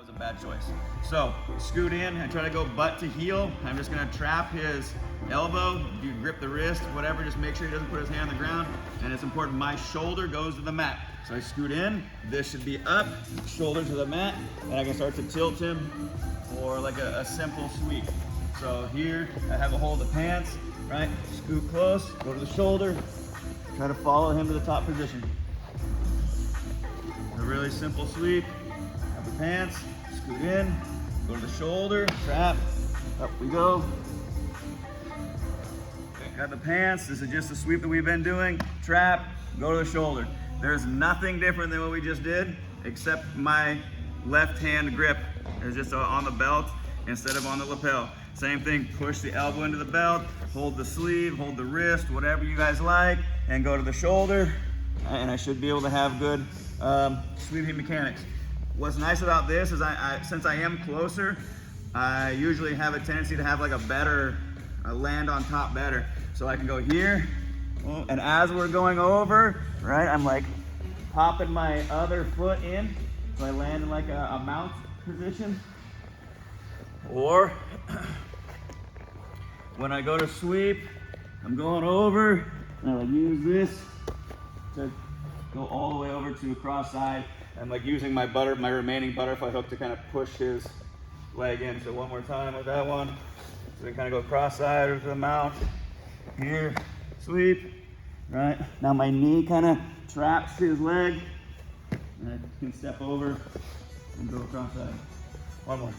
was a bad choice. So scoot in and try to go butt to heel. I'm just gonna trap his elbow. You grip the wrist, whatever, just make sure he doesn't put his hand on the ground. And it's important my shoulder goes to the mat. So I scoot in, this should be up, shoulder to the mat, and I can start to tilt him for like a simple sweep. So here, I have a hold of the pants, right? Scoot close, go to the shoulder, try to follow him to the top position. A really simple sweep. Have the pants, scoot in, go to the shoulder, trap, up we go. Got the pants, this is just the sweep that we've been doing. Trap, go to the shoulder. There's nothing different than what we just did, except my left hand grip is just on the belt instead of on the lapel. Same thing, push the elbow into the belt, hold the sleeve, hold the wrist, whatever you guys like, and go to the shoulder, and I should be able to have good sweeping mechanics. What's nice about this is since I am closer, I usually have a tendency to have like a better, land on top better. So I can go here, and as we're going over, right, I'm like popping my other foot in, so I land in like a mount position. Or when I go to sweep, I'm going over, and I like use this to go all the way over to cross side. I'm like using my remaining butterfly hook to kind of push his leg in. So one more time with that one. So we kind of go cross side or to the mount. Here, sweep, right? Now my knee kind of traps his leg, and I can step over and go across side. One more.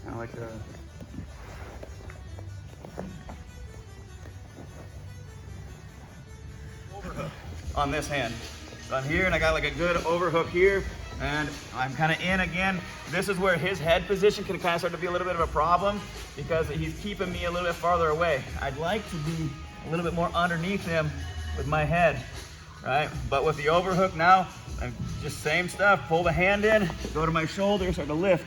Kind of like the overhook on this hand. So I'm here and I got like a good overhook here, and I'm kind of in again. This is where his head position can kind of start to be a little bit of a problem because he's keeping me a little bit farther away. I'd like to be a little bit more underneath him with my head, right? But with the overhook now, I'm just same stuff. Pull the hand in, go to my shoulder, start to lift.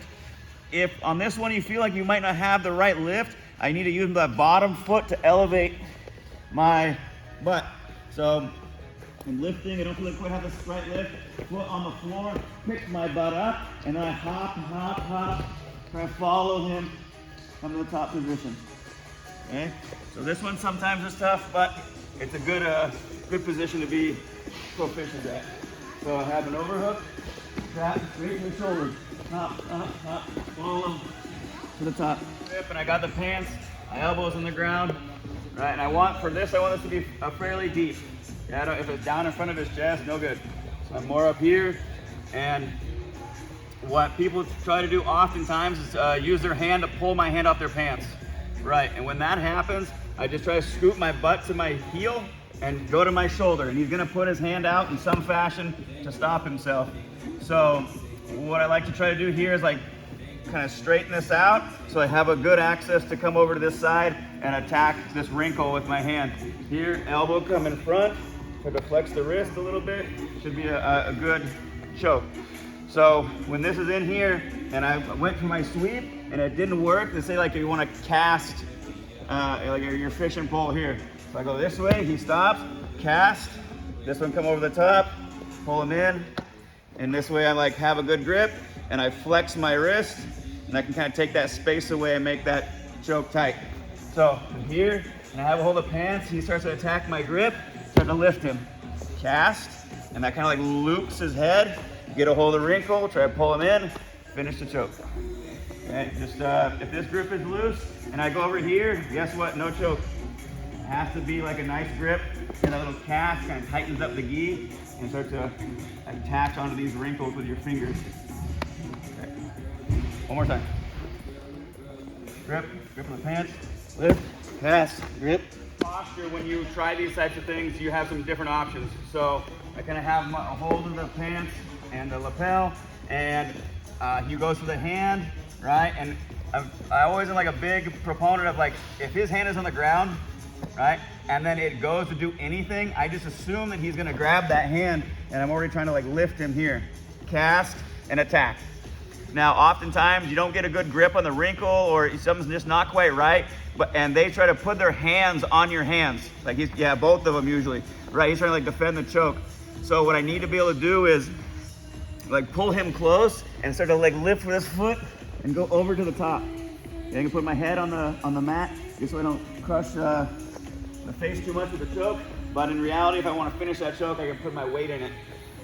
If on this one you feel like you might not have the right lift, I need to use that bottom foot to elevate my butt. So I'm lifting, I don't feel like I quite have this right lift. Foot on the floor, pick my butt up, and then I hop, hop, hop, try to follow him from the top position. Okay? So this one sometimes is tough, but it's a good position to be proficient at. So I have an overhook, trap, straight to the shoulders, hop, hop, hop, follow to the top. And I got the pants, my elbows on the ground, right? And I want this to be fairly deep. Yeah, if it's down in front of his chest, no good. So I'm more up here, and what people try to do oftentimes is use their hand to pull my hand off their pants. Right, and when that happens, I just try to scoop my butt to my heel and go to my shoulder, and he's gonna put his hand out in some fashion to stop himself. So what I like to try to do here is like kind of straighten this out so I have a good access to come over to this side and attack this wrinkle with my hand. Here, elbow come in front, try to flex the wrist a little bit, should be a good choke. So when this is in here and I went for my sweep and it didn't work, they say like you want to cast like your fishing pole here. So I go this way, he stops, cast, this one come over the top, pull him in, and this way I like have a good grip and I flex my wrist and I can kind of take that space away and make that choke tight. So I'm here and I have a hold of pants, he starts to attack my grip, start to lift him, cast, and that kind of like loops his head, get a hold of the wrinkle, try to pull him in, finish the choke. Okay, just if this grip is loose and I go over here, guess what, no choke. It has to be like a nice grip, and a little cast kind of tightens up the gi and start to attach onto these wrinkles with your fingers. Okay. One more time. Grip on the pants, lift, cast, grip. Posture, when you try these types of things, you have some different options. So I kind of have a hold of the pants and the lapel, and he goes for the hand, right? And I always am like a big proponent of like, if his hand is on the ground, right, and then it goes to do anything, I just assume that he's gonna grab that hand, and I'm already trying to like lift him here. Cast and attack. Now, oftentimes you don't get a good grip on the wrinkle or something's just not quite right, and they try to put their hands on your hands. Like both of them usually, right? He's trying to like defend the choke. So what I need to be able to do is like pull him close and start to like lift this foot and go over to the top. And I can put my head on the mat just so I don't crush the face too much with the choke. But in reality, if I want to finish that choke, I can put my weight in it.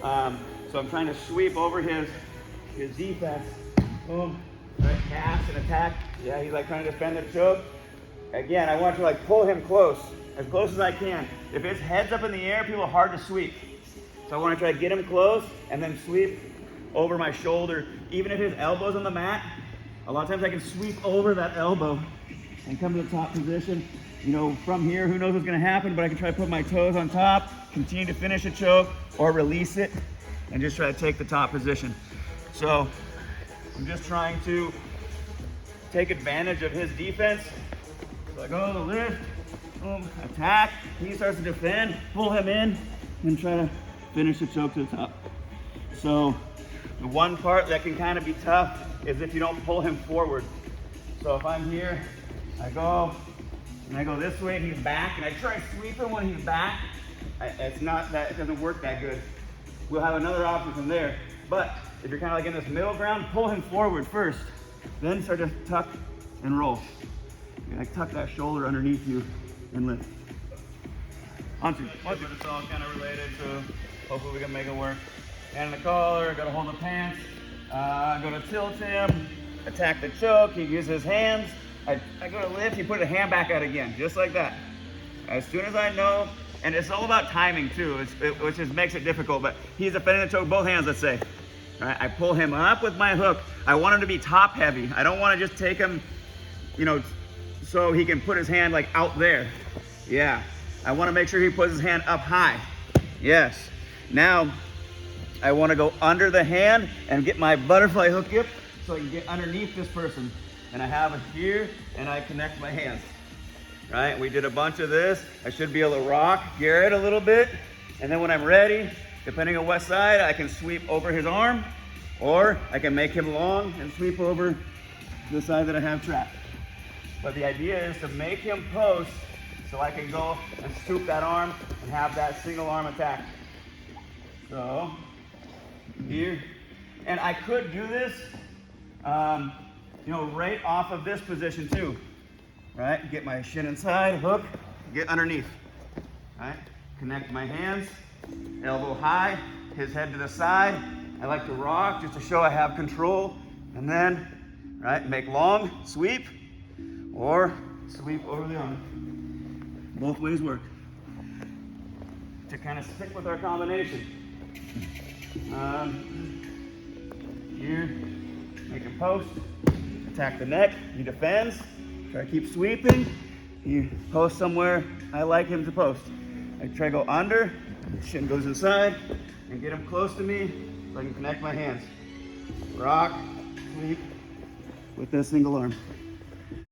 So I'm trying to sweep over his defense. Boom. Right, cast and attack. Yeah, he's like trying to defend the choke. Again, I want to like pull him close as I can. If his head's up in the air, people are hard to sweep. So I want to try to get him close and then sweep over my shoulder. Even if his elbow's on the mat, a lot of times I can sweep over that elbow and come to the top position. You know, from here, who knows what's gonna happen, but I can try to put my toes on top, continue to finish a choke, or release it, and just try to take the top position. So I'm just trying to take advantage of his defense. So I go to lift, boom, attack, he starts to defend, pull him in, and try to finish the choke to the top. So the one part that can kind of be tough is if you don't pull him forward. So if I'm here, I go this way and he's back, and I try to sweep him when he's back. It doesn't work that good. We'll have another option from there. But if you're kind of like in this middle ground, pull him forward first, then start to tuck and roll. You're gonna tuck that shoulder underneath you and lift. Onto. But it's all kind of related, so hopefully we can make it work. Hand in the collar, gotta hold the pants, go to tilt him, attack the choke, he uses his hands. I go to lift, he put a hand back out again, just like that. As soon as I know, and it's all about timing too, which just makes it difficult, but he's defending the choke, both hands, let's say. All right, I pull him up with my hook. I want him to be top heavy. I don't want to just take him, you know, so he can put his hand like out there. Yeah, I want to make sure he puts his hand up high. Yes. Now, I want to go under the hand and get my butterfly hook up so I can get underneath this person. And I have it here, and I connect my hands. Right, we did a bunch of this. I should be able to rock Garrett a little bit. And then when I'm ready, depending on what side, I can sweep over his arm, or I can make him long and sweep over the side that I have trapped. But the idea is to make him post so I can go and scoop that arm and have that single arm attack. So, here. And I could do this, you know, right off of this position too. Right, get my shin inside, hook, get underneath. Right, connect my hands, elbow high, his head to the side. I like to rock just to show I have control. And then, right, make long, sweep, or sweep over the arm. Both ways work. To kind of stick with our combination. Here, make a post, attack the neck, he defends. Try to keep sweeping. He posts somewhere I like him to post. I try to go under, shin goes inside, and get him close to me so I can connect my hands. Rock, sweep with this single arm.